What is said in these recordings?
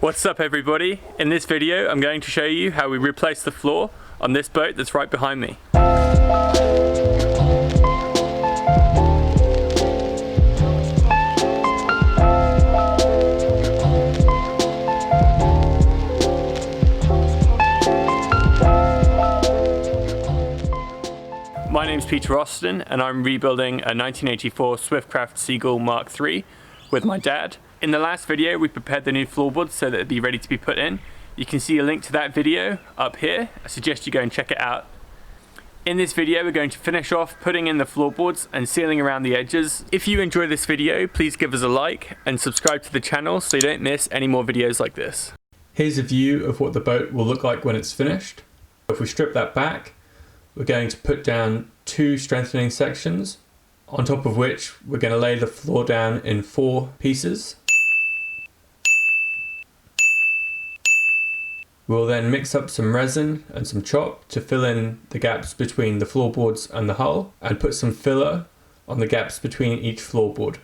What's up everybody? In this video I'm going to show you how we replace the floor on this boat that's right behind me. My name's Peter Austin and I'm rebuilding a 1984 Swiftcraft Seagull Mark III with my dad. In the last video we prepared the new floorboards so that it'd be ready to be put in. You can see a link to that video up here. I suggest you go and check it out. In this video we're going to finish off putting in the floorboards and sealing around the edges. If you enjoy this video, please give us a like and subscribe to the channel so you don't miss any more videos like this. Here's a view of what the boat will look like when it's finished. If we strip that back, we're going to put down 2 strengthening sections, on top of which we're going to lay the floor down in 4 pieces. We'll then mix up some resin and some chalk to fill in the gaps between the floorboards and the hull, and put some filler on the gaps between each floorboard.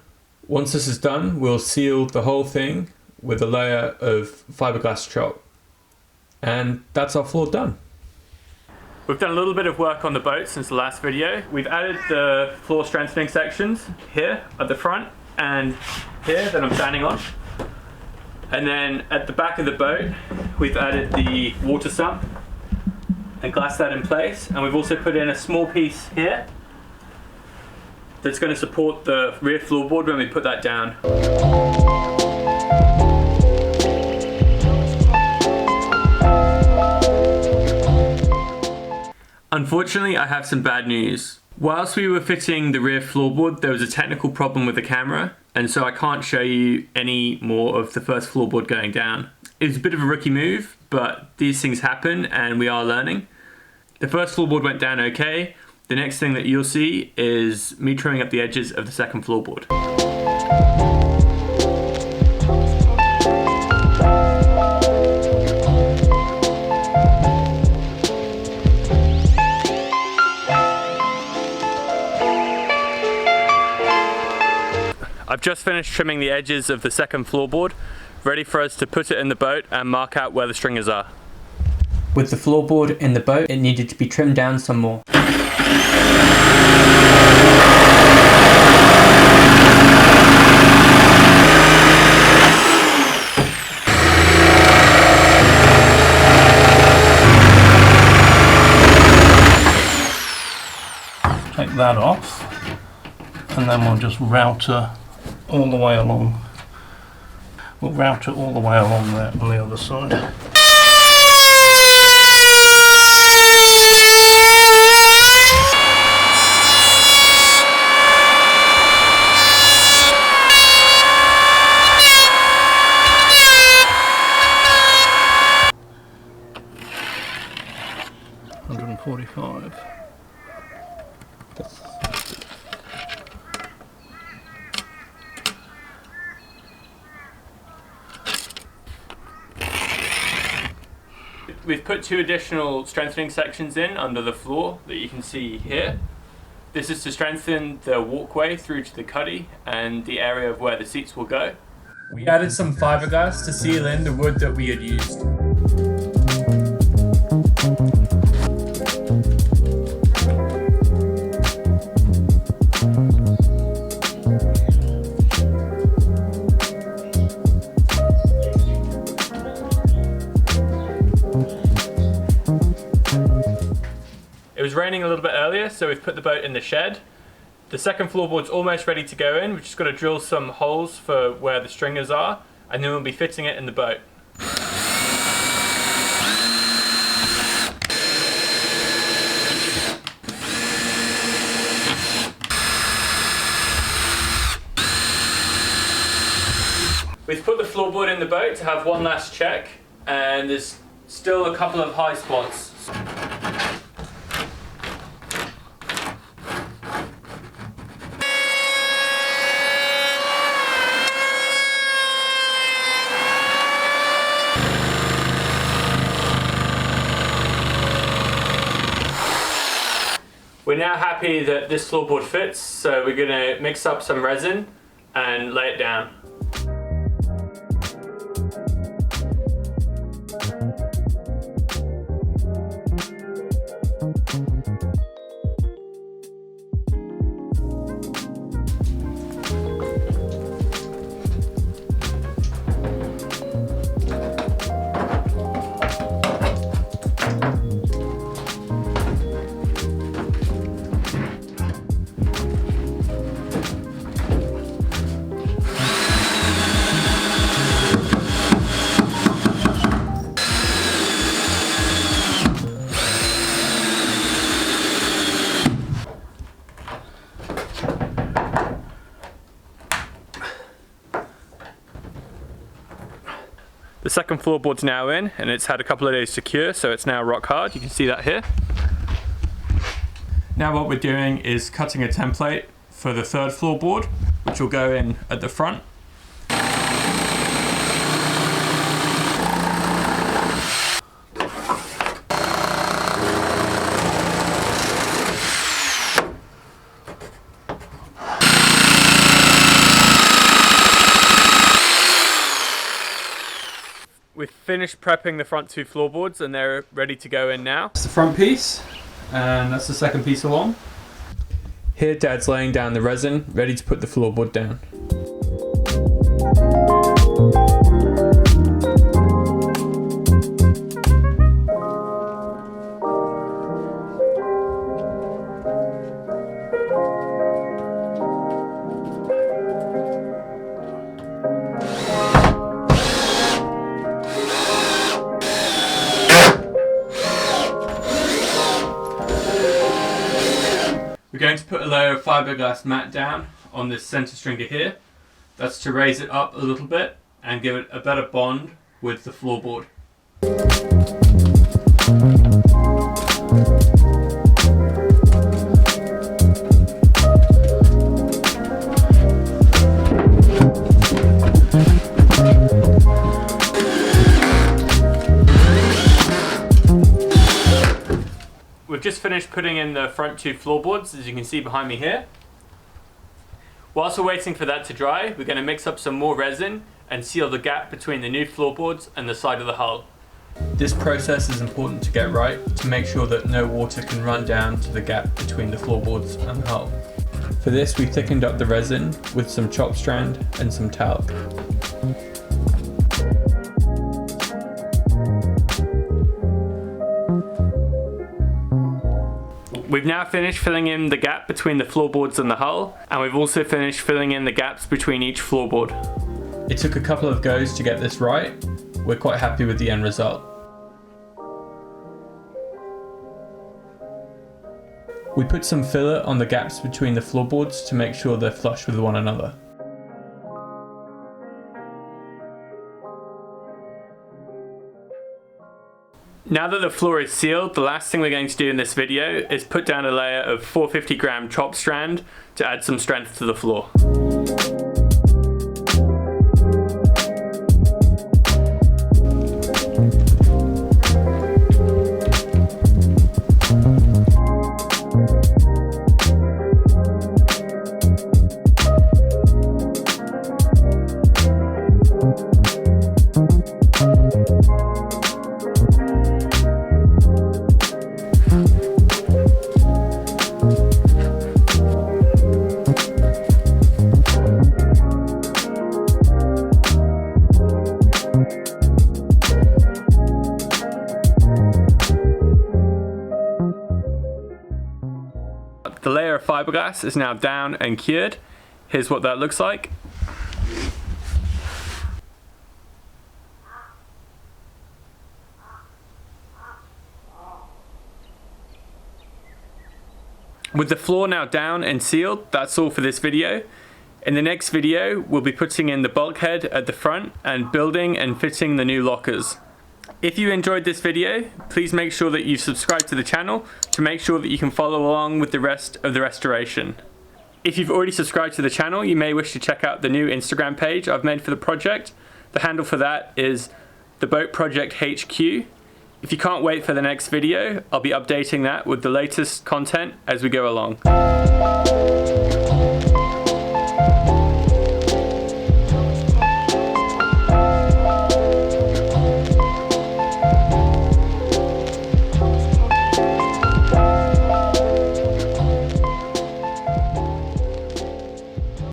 Once this is done, we'll seal the whole thing with a layer of fiberglass chalk. And that's our floor done. We've done a little bit of work on the boat since the last video. We've added the floor strengthening sections here at the front and here that I'm standing on. And then at the back of the boat, we've added the water sump and glassed that in place. And we've also put in a small piece here that's going to support the rear floorboard when we put that down. Unfortunately, I have some bad news. Whilst we were fitting the rear floorboard, there was a technical problem with the camera, and so I can't show you any more of the first floorboard going down. It was a bit of a rookie move, but these things happen and we are learning. The first floorboard went down okay. The next thing that you'll see is me trimming up the edges of the second floorboard. I've just finished trimming the edges of the second floorboard, ready for us to put it in the boat and mark out where the stringers are. With the floorboard in the boat, it needed to be trimmed down some more. Take that off, and then we'll just router all the way along. We'll route it all the way along there on the other side. $145. We've put 2 additional strengthening sections in under the floor that you can see here. This is to strengthen the walkway through to the cuddy and the area of where the seats will go. We added some fiberglass to seal in the wood that we had used. It was raining a little bit earlier, so we've put the boat in the shed. The second floorboard's almost ready to go in. We've just got to drill some holes for where the stringers are, and then we'll be fitting it in the boat. We've put the floorboard in the boat to have one last check, and there's still a couple of high spots. We're now happy that this floorboard fits, so we're going to mix up some resin and lay it down. The second floorboard's now in, and it's had a couple of days to cure, so it's now rock hard. You can see that here. Now what we're doing is cutting a template for the third floorboard, which will go in at the front. We've finished prepping the front two floorboards and they're ready to go in now. That's the front piece, and that's the second piece along. Here Dad's laying down the resin, ready to put the floorboard down. We're going to put a layer of fiberglass mat down on this center stringer here. That's to raise it up a little bit and give it a better bond with the floorboard. We've just finished putting in the front two floorboards, as you can see behind me here. Whilst we're waiting for that to dry, we're going to mix up some more resin and seal the gap between the new floorboards and the side of the hull. This process is important to get right to make sure that no water can run down to the gap between the floorboards and the hull. For this, we thickened up the resin with some chop strand and some talc. We've now finished filling in the gap between the floorboards and the hull, and we've also finished filling in the gaps between each floorboard. It took a couple of goes to get this right. We're quite happy with the end result. We put some filler on the gaps between the floorboards to make sure they're flush with one another. Now that the floor is sealed, the last thing we're going to do in this video is put down a layer of 450 gram chop strand to add some strength to the floor. The layer of fiberglass is now down and cured. Here's what that looks like. With the floor now down and sealed, that's all for this video. In the next video, we'll be putting in the bulkhead at the front and building and fitting the new lockers. If you enjoyed this video, please make sure that you subscribe to the channel to make sure that you can follow along with the rest of the restoration. If you've already subscribed to the channel, you may wish to check out the new Instagram page I've made for the project. The handle for that is The Boat Project HQ. If you can't wait for the next video, I'll be updating that with the latest content as we go along.